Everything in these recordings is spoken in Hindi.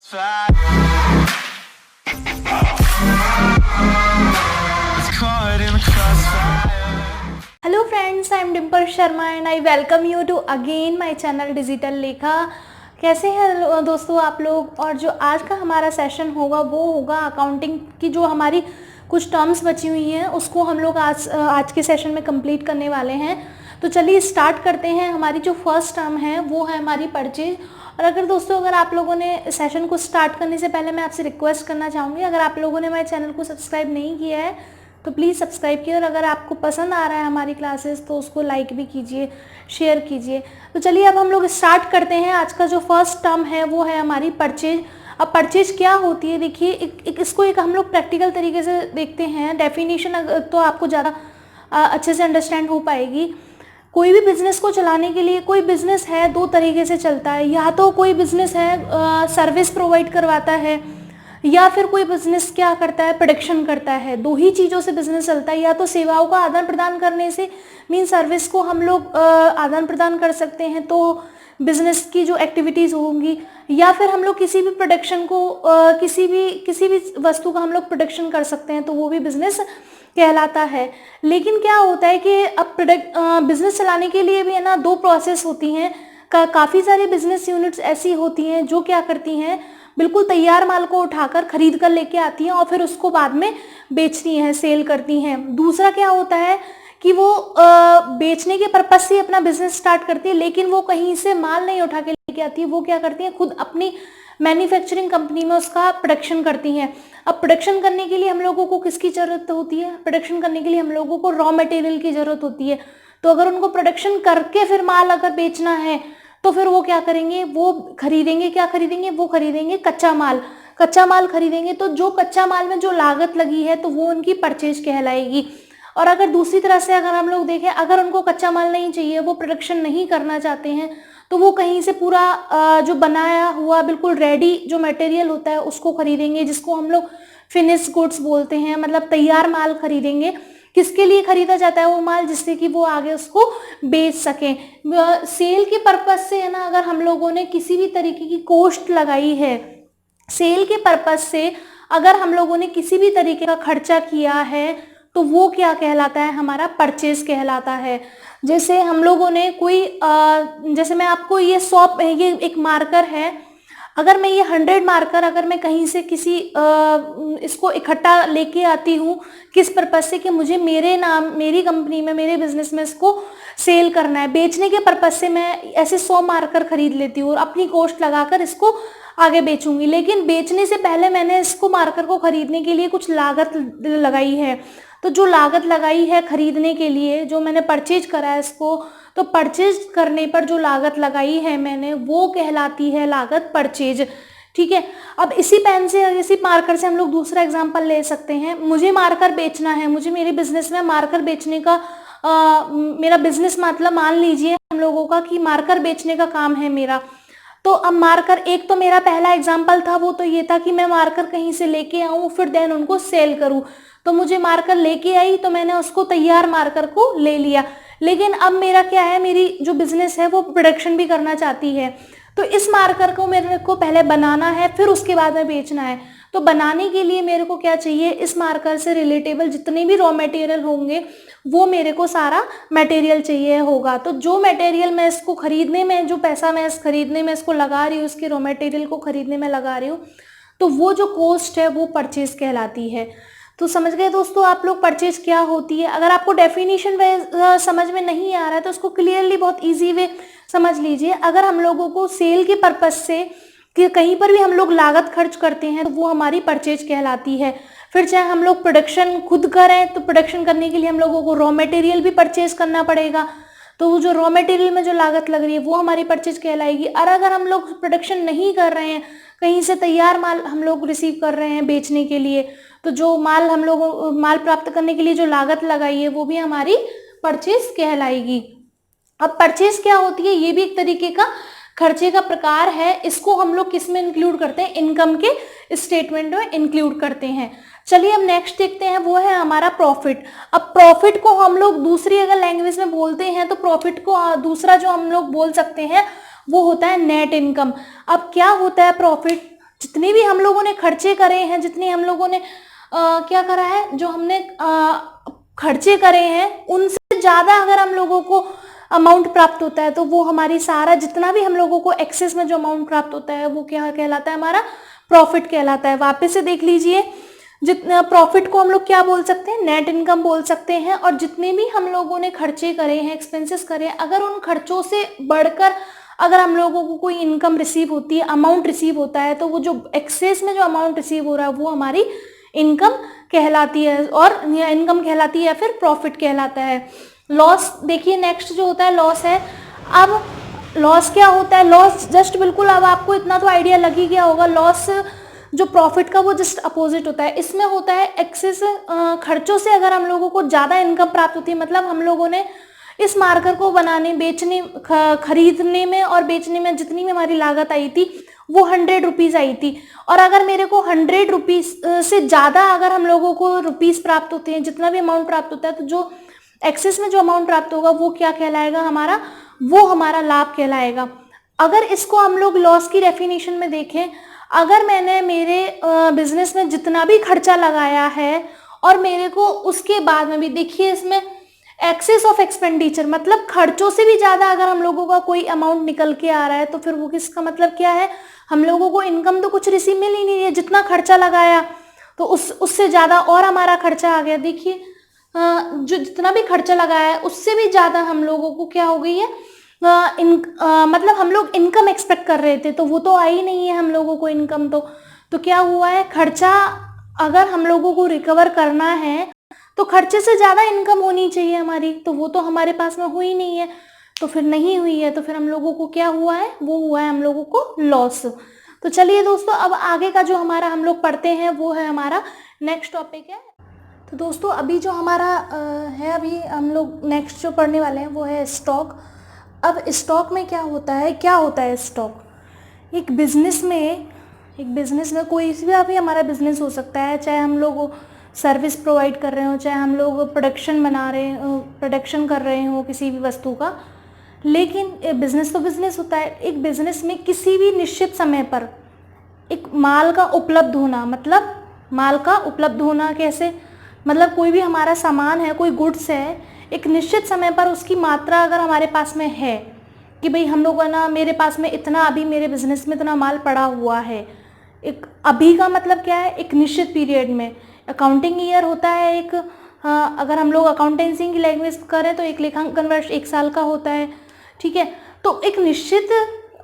Hello friends, I am Dimple Sharma and I welcome you to again my channel digital लेखा। कैसे हैं दोस्तों आप लोग। और जो आज का हमारा सेशन होगा वो होगा अकाउंटिंग की जो हमारी कुछ टर्म्स बची हुई हैं उसको हम लोग आज के सेशन में कंप्लीट करने वाले हैं। तो चलिए स्टार्ट करते हैं। हमारी जो फर्स्ट टर्म है वो है हमारी परचेज। और अगर आप लोगों ने सेशन को स्टार्ट करने से पहले मैं आपसे रिक्वेस्ट करना चाहूँगी, अगर आप लोगों ने मेरे चैनल को सब्सक्राइब नहीं किया है तो प्लीज़ सब्सक्राइब कीजिए। और अगर आपको पसंद आ रहा है हमारी क्लासेस तो उसको लाइक भी कीजिए, शेयर कीजिए। तो चलिए अब हम लोग स्टार्ट करते हैं। आज का जो फर्स्ट टर्म है वो है हमारी परचेज। अब परचेज क्या होती है, देखिए इसको हम लोग प्रैक्टिकल तरीके से देखते हैं। डेफिनेशन तो आपको ज़्यादा अच्छे से अंडरस्टैंड हो पाएगी। कोई भी बिज़नेस को चलाने के लिए, कोई बिज़नेस है दो तरीके से चलता है। या तो कोई बिज़नेस है सर्विस प्रोवाइड करवाता है, या फिर कोई बिज़नेस क्या करता है, प्रोडक्शन करता है। दो ही चीज़ों से बिज़नेस चलता है। या तो सेवाओं का आदान प्रदान करने से, मीन सर्विस को हम लोग आदान प्रदान कर सकते हैं तो बिज़नेस की जो एक्टिविटीज़ होंगी, या फिर हम लोग किसी भी प्रोडक्शन को किसी भी वस्तु का हम लोग प्रोडक्शन कर सकते हैं तो वो भी बिज़नेस कहलाता है। लेकिन क्या होता है कि अब बिज़नेस चलाने के लिए भी है ना दो प्रोसेस होती हैं। काफ़ी सारी बिज़नेस यूनिट्स ऐसी होती हैं जो क्या करती हैं, बिल्कुल तैयार माल को उठाकर खरीद कर लेके आती हैं और फिर उसको बाद में बेचती हैं, सेल करती हैं। दूसरा क्या होता है कि वो बेचने के पर्पज से अपना बिजनेस स्टार्ट करती है, लेकिन वो कहीं से माल नहीं उठा के लेके आती है। वो क्या करती हैं, खुद अपनी मैन्युफैक्चरिंग कंपनी में उसका प्रोडक्शन करती हैं। अब प्रोडक्शन करने के लिए हम लोगों को किसकी ज़रूरत होती है, प्रोडक्शन करने के लिए हम लोगों को रॉ मटेरियल की ज़रूरत होती है। तो अगर उनको प्रोडक्शन करके फिर माल अगर बेचना है तो फिर वो क्या करेंगे, वो खरीदेंगे, क्या खरीदेंगे, वो खरीदेंगे कच्चा माल खरीदेंगे। तो जो कच्चा माल में जो लागत लगी है तो वो उनकी परचेज कहलाएगी। और अगर दूसरी तरह से अगर हम लोग देखें, अगर उनको कच्चा माल नहीं चाहिए, वो प्रोडक्शन नहीं करना चाहते हैं, तो वो कहीं से पूरा जो बनाया हुआ बिल्कुल रेडी जो मटेरियल होता है उसको खरीदेंगे, जिसको हम लोग फिनिश गुड्स बोलते हैं, मतलब तैयार माल खरीदेंगे। किसके लिए खरीदा जाता है वो माल, जिससे कि वो आगे उसको बेच सकें। सेल के पर्पज से है ना, अगर हम लोगों ने किसी भी तरीके की कॉस्ट लगाई है, सेल के पर्पज से अगर हम लोगों ने किसी भी तरीके का खर्चा किया है तो वो क्या कहलाता है, हमारा परचेज कहलाता है। जैसे हम लोगों ने जैसे मैं आपको ये एक मार्कर है, अगर मैं ये 100 मार्कर अगर मैं कहीं से इसको इकट्ठा लेके आती हूँ, किस पर्पज से कि मुझे मेरी कंपनी में, मेरे बिजनेस में इसको सेल करना है, बेचने के पर्पज से मैं ऐसे 100 मार्कर खरीद लेती हूँ और अपनी कॉस्ट लगाकर इसको आगे बेचूंगी। लेकिन बेचने से पहले मैंने इसको मार्कर को खरीदने के लिए कुछ लागत लगाई है। तो जो लागत लगाई है खरीदने के लिए, जो मैंने परचेज करा है इसको, तो परचेज करने पर जो लागत लगाई है मैंने, वो कहलाती है लागत परचेज। ठीक है। अब इसी मार्कर से हम लोग दूसरा एग्जांपल ले सकते हैं। मुझे मार्कर बेचना है, मुझे मेरे बिजनेस में मार्कर बेचने का मेरा बिजनेस, मतलब मान लीजिए हम लोगों का कि मार्कर बेचने का काम है मेरा। तो अब मार्कर, एक तो मेरा पहला एग्जाम्पल था वो तो ये था कि मैं मार्कर कहीं से लेके आऊँ फिर देन उनको सेल करूँ। तो मुझे मार्कर लेके आई तो मैंने उसको तैयार मार्कर को ले लिया। लेकिन अब मेरा क्या है, मेरी जो बिजनेस है वो प्रोडक्शन भी करना चाहती है। तो इस मार्कर को मेरे को पहले बनाना है, फिर उसके बाद में बेचना है। तो बनाने के लिए मेरे को क्या चाहिए, इस मार्कर से रिलेटेबल जितने भी रॉ मटेरियल होंगे वो मेरे को सारा मटेरियल चाहिए होगा। तो जो मटेरियल मैं इसको खरीदने में, जो पैसा मैं इस खरीदने में इसको लगा रही हूँ, इसके रॉ मटेरियल को खरीदने में लगा रही हूँ, तो वो जो कॉस्ट है वो परचेज कहलाती है। तो समझ गए दोस्तों आप लोग परचेज क्या होती है। अगर आपको डेफिनेशन समझ में नहीं आ रहा है तो उसको क्लियरली बहुत इजी वे समझ लीजिए। अगर हम लोगों को सेल के पर्पज से कि कहीं पर भी हम लोग लागत खर्च करते हैं तो वो हमारी परचेज कहलाती है। फिर चाहे हम लोग प्रोडक्शन खुद करें तो प्रोडक्शन करने के लिए हम लोगों को रॉ मटेरियल भी परचेज करना पड़ेगा, तो वो जो रॉ मटेरियल में जो लागत लग रही है वो हमारी परचेज कहलाएगी। और अगर हम लोग प्रोडक्शन नहीं कर रहे हैं, कहीं से तैयार माल हम लोग रिसीव कर रहे हैं बेचने के लिए, तो जो माल प्राप्त करने के लिए जो लागत लगाई है वो भी हमारी परचेज कहलाएगी। अब परचेज क्या होती है, ये भी एक तरीके का खर्चे का प्रकार है। इसको हम लोग किस में इंक्लूड करते हैं, इनकम के स्टेटमेंट में इंक्लूड करते हैं। चलिए अब नेक्स्ट देखते हैं, वो है हमारा प्रॉफिट। अब प्रॉफिट को हम लोग दूसरी अगर लैंग्वेज में बोलते हैं तो प्रॉफिट को दूसरा जो हम लोग बोल सकते हैं वो होता है नेट इनकम। अब क्या होता है प्रॉफिट, जितने भी हम लोगों ने खर्चे करे हैं, जितने हम लोगों ने क्या करा है, जो हमने खर्चे करे हैं उनसे ज़्यादा अगर हम लोगों को अमाउंट प्राप्त होता है तो वो हमारी सारा जितना भी हम लोगों को एक्सेस में जो अमाउंट प्राप्त होता है वो क्या कहलाता है, हमारा प्रॉफिट कहलाता है। वापस से देख लीजिए, जितना प्रॉफिट को हम लोग क्या बोल सकते हैं, नेट इनकम बोल सकते हैं। और जितने भी हम लोगों ने खर्चे करे हैं, एक्सपेंसेस करे हैं, अगर उन खर्चों से बढ़कर अगर हम लोगों को कोई इनकम रिसीव होती है, अमाउंट रिसीव होता है, तो वो जो एक्सेस में जो अमाउंट रिसीव हो रहा है वो हमारी इनकम कहलाती है, और इनकम कहलाती है या फिर प्रॉफिट कहलाता है। लॉस देखिए, नेक्स्ट जो होता है लॉस है। अब लॉस क्या होता है, लॉस जस्ट बिल्कुल, अब आपको इतना तो आइडिया लग ही गया होगा, लॉस जो प्रॉफिट का वो जस्ट अपोजिट होता है। इसमें होता है एक्सेस खर्चों से अगर हम लोगों को ज़्यादा इनकम प्राप्त होती है, मतलब हम लोगों ने इस मार्कर को बनाने, बेचने, खरीदने में और बेचने में जितनी भी हमारी लागत आई थी वो 100 रुपीज़ आई थी, और अगर मेरे को 100 रुपीज़ से ज़्यादा अगर हम लोगों को रुपीज़ प्राप्त होते हैं, जितना भी अमाउंट प्राप्त होता है, तो जो एक्सेस में जो अमाउंट प्राप्त होगा वो क्या कहलाएगा, हमारा वो हमारा लाभ कहलाएगा। अगर इसको हम लोग लॉस की डेफिनेशन में देखें, अगर मैंने मेरे बिजनेस में जितना भी खर्चा लगाया है और मेरे को उसके बाद में भी, देखिए इसमें एक्सेस ऑफ एक्सपेंडिचर मतलब खर्चों से भी ज़्यादा अगर हम लोगों का कोई अमाउंट निकल के आ रहा है तो फिर वो किसका मतलब क्या है, हम लोगों को इनकम तो कुछ रिसीव मिल ही नहीं रही है। जितना खर्चा लगाया तो उससे ज़्यादा और हमारा खर्चा आ गया। देखिए जो जितना भी खर्चा लगाया है उससे भी ज़्यादा हम लोगों को क्या हो गई है, मतलब हम लोग इनकम एक्सपेक्ट कर रहे थे तो वो तो आई नहीं है हम लोगों को इनकम। तो क्या हुआ है, खर्चा अगर हम लोगों को रिकवर करना है तो खर्चे से ज़्यादा इनकम होनी चाहिए हमारी, तो वो तो हमारे पास में हुई नहीं है, तो फिर नहीं हुई है, तो फिर हम लोगों को क्या हुआ है, वो हुआ है हम लोगों को लॉस। तो चलिए दोस्तों, अब आगे का जो हमारा हम लोग पढ़ते हैं वो है हमारा नेक्स्ट टॉपिक है। तो दोस्तों अभी जो हमारा है, अभी हम लोग नेक्स्ट जो पढ़ने वाले हैं वो है स्टॉक। अब स्टॉक में क्या होता है स्टॉक एक बिजनेस में कोई भी अभी हमारा बिजनेस हो सकता है, चाहे हम लोग सर्विस प्रोवाइड कर रहे हो, चाहे हम लोग प्रोडक्शन कर रहे हो किसी भी वस्तु का, लेकिन बिजनेस तो बिजनेस होता है। एक बिजनेस में किसी भी निश्चित समय पर एक माल का उपलब्ध होना, मतलब माल का उपलब्ध होना कैसे, मतलब कोई भी हमारा सामान है, कोई गुड्स है, एक निश्चित समय पर उसकी मात्रा अगर हमारे पास में है कि भाई हम लोग ना, मेरे पास में इतना, अभी मेरे बिजनेस में इतना माल पड़ा हुआ है। एक अभी का मतलब क्या है, एक निश्चित पीरियड में। अकाउंटिंग ईयर होता है एक, अगर हम लोग अकाउंटेंसी की लैंग्वेज करें तो एक लेखांकन वर्ष 1 साल का होता है, ठीक है। तो एक निश्चित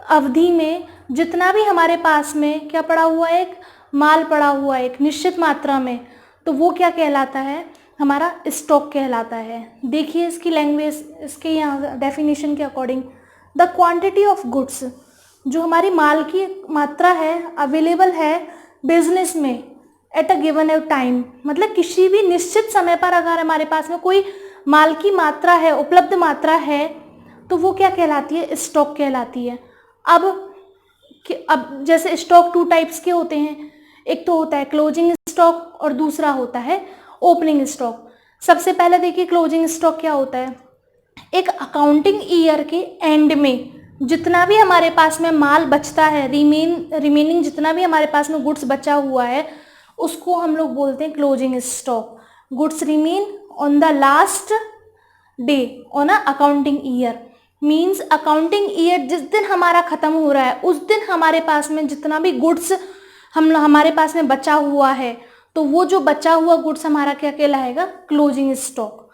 अवधि में जितना भी हमारे पास में क्या पड़ा हुआ है, एक माल पड़ा हुआ है एक निश्चित मात्रा में, तो वो क्या कहलाता है, हमारा स्टॉक कहलाता है। देखिए इसकी लैंग्वेज, इसके यहाँ डेफिनेशन के according, the quantity of goods, जो हमारी माल की मात्रा है, अवेलेबल है बिजनेस में एट अ गिवन टाइम, मतलब किसी भी निश्चित समय पर अगर हमारे पास में कोई माल की मात्रा है, उपलब्ध मात्रा है, तो वो क्या कहलाती है, स्टॉक कहलाती है। अब जैसे स्टॉक 2 टाइप्स के होते हैं, एक तो होता है क्लोजिंग स्टॉक और दूसरा होता है ओपनिंग स्टॉक। सबसे पहले देखिए क्लोजिंग स्टॉक क्या होता है, एक अकाउंटिंग ईयर के एंड में जितना भी हमारे पास में माल बचता है, रिमेनिंग जितना भी हमारे पास में गुड्स बचा हुआ है, उसको हम लोग बोलते हैं closing stock. Goods remain on the last day on a accounting year, means accounting year जिस दिन हमारा ख़त्म हो रहा है उस दिन हमारे पास में जितना भी गुड्स हमारे पास में बचा हुआ है, तो वो जो बचा हुआ गुड्स हमारा क्या कहलाएगा, क्लोजिंग स्टॉक।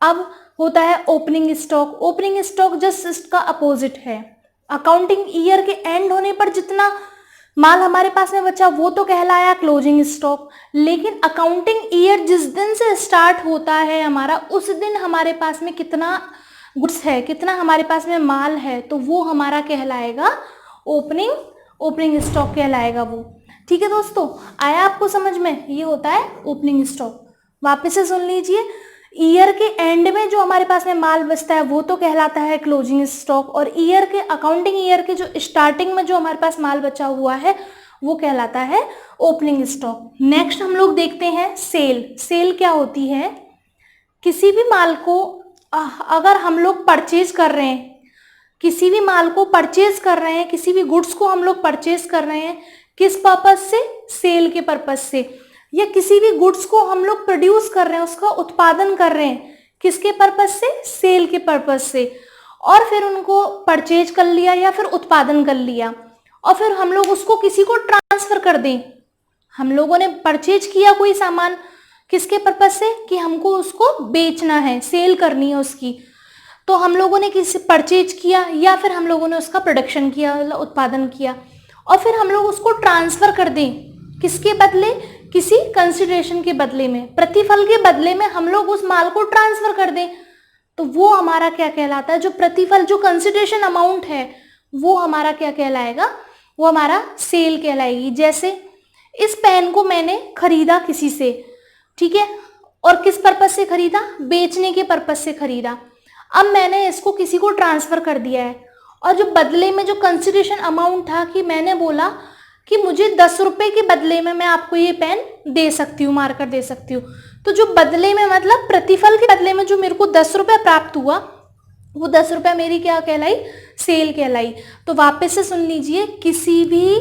अब होता है opening stock. Opening stock just इसका अपोजिट है। अकाउंटिंग ईयर के एंड होने पर जितना माल हमारे पास में बचा वो तो कहलाया क्लोजिंग स्टॉक, लेकिन अकाउंटिंग ईयर जिस दिन से स्टार्ट होता है हमारा, उस दिन हमारे पास में कितना गुड्स है, कितना हमारे पास में माल है, तो वो हमारा कहलाएगा ओपनिंग स्टॉक कहलाएगा वो। ठीक है दोस्तों, आया आपको समझ में, ये होता है ओपनिंग स्टॉक। वापस से सुन लीजिए, ईयर के एंड में जो हमारे पास में माल बचता है वो तो कहलाता है क्लोजिंग स्टॉक, और ईयर के अकाउंटिंग ईयर के जो स्टार्टिंग में जो हमारे पास माल बचा हुआ है वो कहलाता है ओपनिंग स्टॉक। नेक्स्ट हम लोग देखते हैं सेल। सेल क्या होती है, किसी भी माल को अगर हम लोग परचेज कर रहे हैं, किसी भी माल को परचेज कर रहे हैं, किसी भी गुड्स को हम लोग परचेज कर रहे हैं, किस पर्पस से? सेल के पर्पस से। या किसी भी गुड्स को हम लोग प्रोड्यूस कर रहे हैं, उसका उत्पादन कर रहे हैं, किसके पर्पस से? सेल के पर्पस से। और फिर उनको परचेज कर लिया या फिर उत्पादन कर लिया और फिर हम लोग उसको किसी को ट्रांसफर कर दें। हम लोगों ने परचेज किया कोई सामान, किसके पर्पस से? कि हमको उसको बेचना है, सेल करनी है उसकी, तो हम लोगों ने किसी परचेज किया या फिर हम लोगों ने उसका प्रोडक्शन किया, मतलब उत्पादन किया, और फिर हम लोग उसको ट्रांसफर कर दें, किसके बदले? किसी कंसिडरेशन के बदले में, प्रतिफल के बदले में हम लोग उस माल को ट्रांसफर कर दें, तो वो हमारा क्या कहलाता है? जो प्रतिफल, जो कंसिडरेशन अमाउंट है, वो हमारा क्या कहलाएगा? वो हमारा सेल कहलाएगी। जैसे इस पेन को मैंने खरीदा किसी से, ठीक है, और किस पर्पस से खरीदा? बेचने के पर्पस से खरीदा। अब मैंने इसको किसी को ट्रांसफर कर दिया है और जो बदले में जो कंसिडरेशन अमाउंट था, कि मैंने बोला कि मुझे 10 रुपए के बदले में मैं आपको ये पेन दे सकती हूँ, मार्कर दे सकती हूँ, तो जो बदले में, मतलब प्रतिफल के बदले में जो मेरे को 10 रुपये प्राप्त हुआ, वो 10 रुपये मेरी क्या कहलाई? सेल कहलाई। तो वापस से सुन लीजिए, किसी भी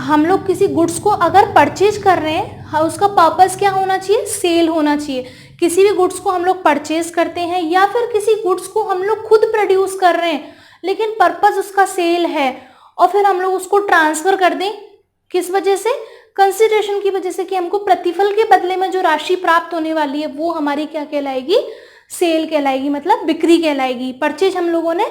हम लोग किसी गुड्स को अगर परचेज कर रहे हैं, उसका पर्पस क्या होना चाहिए? सेल होना चाहिए। किसी भी गुड्स को हम लोग परचेज करते हैं या फिर किसी गुड्स को हम लोग खुद प्रोड्यूस कर रहे हैं लेकिन पर्पस उसका सेल है, और फिर हम लोग उसको ट्रांसफर कर दें, किस वजह से? कंसिडरेशन की वजह से, कि हमको प्रतिफल के बदले में जो राशि प्राप्त होने वाली है वो हमारी क्या कहलाएगी? सेल कहलाएगी, मतलब बिक्री कहलाएगी। परचेज हम लोगों ने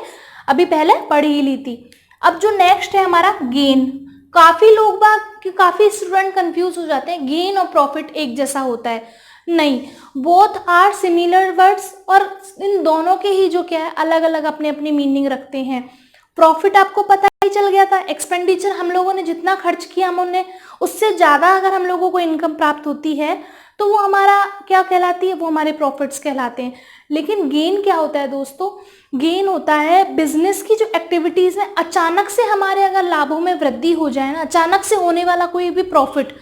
अभी पहले पढ़ ही ली थी। अब जो नेक्स्ट है हमारा गेन। काफी स्टूडेंट कंफ्यूज हो जाते हैं, गेन और प्रॉफिट एक जैसा होता है। नहीं, बोथ आर सिमिलर वर्ड्स, और इन दोनों के ही जो क्या है, अलग अलग अपने अपनी मीनिंग रखते हैं। प्रॉफिट आपको पता ही चल गया था, एक्सपेंडिचर हम लोगों ने जितना खर्च किया, हमने उससे ज़्यादा अगर हम लोगों को इनकम प्राप्त होती है तो वो हमारा क्या कहलाती है? वो हमारे प्रॉफिट्स कहलाते हैं। लेकिन गेन क्या होता है दोस्तों? गेन होता है बिजनेस की जो एक्टिविटीज़ में अचानक से हमारे अगर लाभों में वृद्धि हो जाए ना, अचानक से होने वाला कोई भी प्रॉफिट,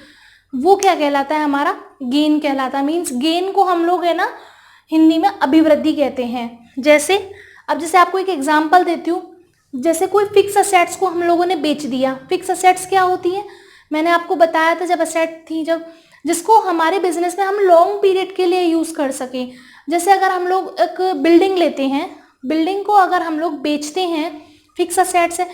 वो क्या कहलाता है? हमारा गेन कहलाता है। मीन्स गेन को हम लोग है ना हिंदी में अभिवृद्धि कहते हैं। जैसे आपको एक एग्जांपल देती हूँ, जैसे कोई फिक्स असेट्स को हम लोगों ने बेच दिया। फिक्स असेट्स क्या होती है? मैंने आपको बताया था, जब असेट थी, जब जिसको हमारे बिजनेस में हम लॉन्ग पीरियड के लिए यूज़ कर सकें। जैसे अगर हम लोग एक बिल्डिंग लेते हैं, बिल्डिंग को अगर हम लोग बेचते हैं, फिक्स असेट्स है,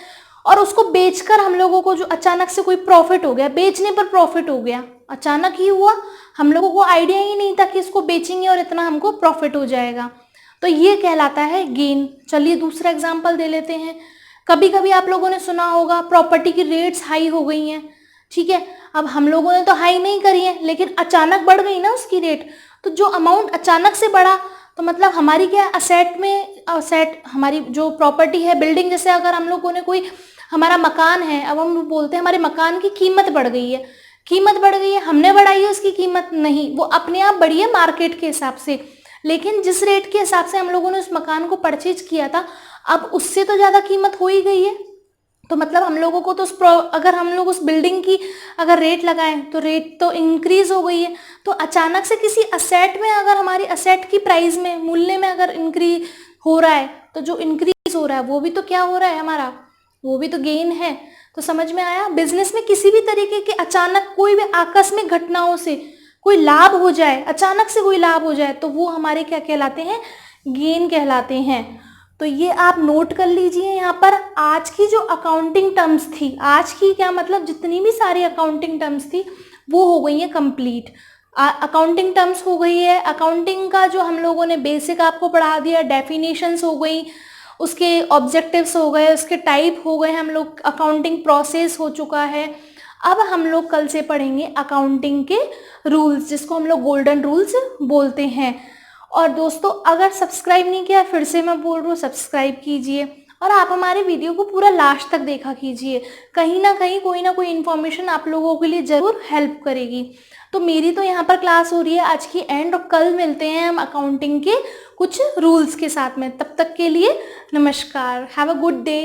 और उसको बेचकर हम लोगों को जो अचानक से कोई प्रॉफिट हो गया, बेचने पर प्रॉफिट हो गया, अचानक ही हुआ, हम लोगों को आइडिया ही नहीं था कि इसको बेचेंगे और इतना हमको प्रॉफिट हो जाएगा, तो ये कहलाता है गेन। चलिए दूसरा एग्जांपल दे लेते हैं। कभी कभी आप लोगों ने सुना होगा प्रॉपर्टी की रेट्स हाई हो गई हैं, ठीक है। अब हम लोगों ने तो हाई नहीं करी है, लेकिन अचानक बढ़ गई ना उसकी रेट, तो जो अमाउंट अचानक से बढ़ा, तो मतलब हमारी क्या असेट हमारी जो प्रॉपर्टी है, बिल्डिंग, जैसे अगर हम लोगों ने कोई हमारा मकान है, अब हम बोलते हैं हमारे मकान की कीमत बढ़ गई है, हमने बढ़ाई है उसकी कीमत? नहीं, वो अपने आप बढ़ी है मार्केट के हिसाब से, लेकिन जिस रेट के हिसाब से हम लोगों ने उस मकान को परचेज किया था, अब उससे तो ज़्यादा कीमत हो ही गई है। तो मतलब हम लोगों को तो अगर हम लोग उस बिल्डिंग की अगर रेट लगाएं तो रेट तो इंक्रीज हो गई है। तो अचानक से किसी असेट में अगर हमारी असेट की प्राइस में, मूल्य में अगर इंक्रीज हो रहा है, तो जो इंक्रीज हो रहा है वो भी तो क्या हो रहा है हमारा, वो भी तो गेन है। तो समझ में आया? बिजनेस में किसी भी तरीके के अचानक कोई भी आकस्मिक घटनाओं से कोई लाभ हो जाए, अचानक से कोई लाभ हो जाए, तो वो हमारे क्या कहलाते हैं? गेन कहलाते हैं। तो ये आप नोट कर लीजिए। यहाँ पर आज की जो अकाउंटिंग टर्म्स थी, आज की क्या मतलब जितनी भी सारी अकाउंटिंग टर्म्स थी वो हो गई है कंप्लीट। अकाउंटिंग टर्म्स हो गई है, अकाउंटिंग का जो हम लोगों ने बेसिक आपको पढ़ा दिया, डेफिनेशंस हो गई, उसके ऑब्जेक्टिव्स हो गए, उसके टाइप हो गए, हम लोग अकाउंटिंग प्रोसेस हो चुका है। अब हम लोग कल से पढ़ेंगे अकाउंटिंग के रूल्स, जिसको हम लोग गोल्डन रूल्स बोलते हैं। और दोस्तों अगर सब्सक्राइब नहीं किया, फिर से मैं बोल रही हूँ सब्सक्राइब कीजिए, और आप हमारे वीडियो को पूरा लास्ट तक देखा कीजिए। कहीं ना कहीं कोई ना कोई इन्फॉर्मेशन आप लोगों के लिए ज़रूर हेल्प करेगी। तो मेरी तो यहाँ पर क्लास हो रही है आज की एंड, और कल मिलते हैं हम अकाउंटिंग के कुछ रूल्स के साथ में। तब तक के लिए नमस्कार, हैव अ गुड डे।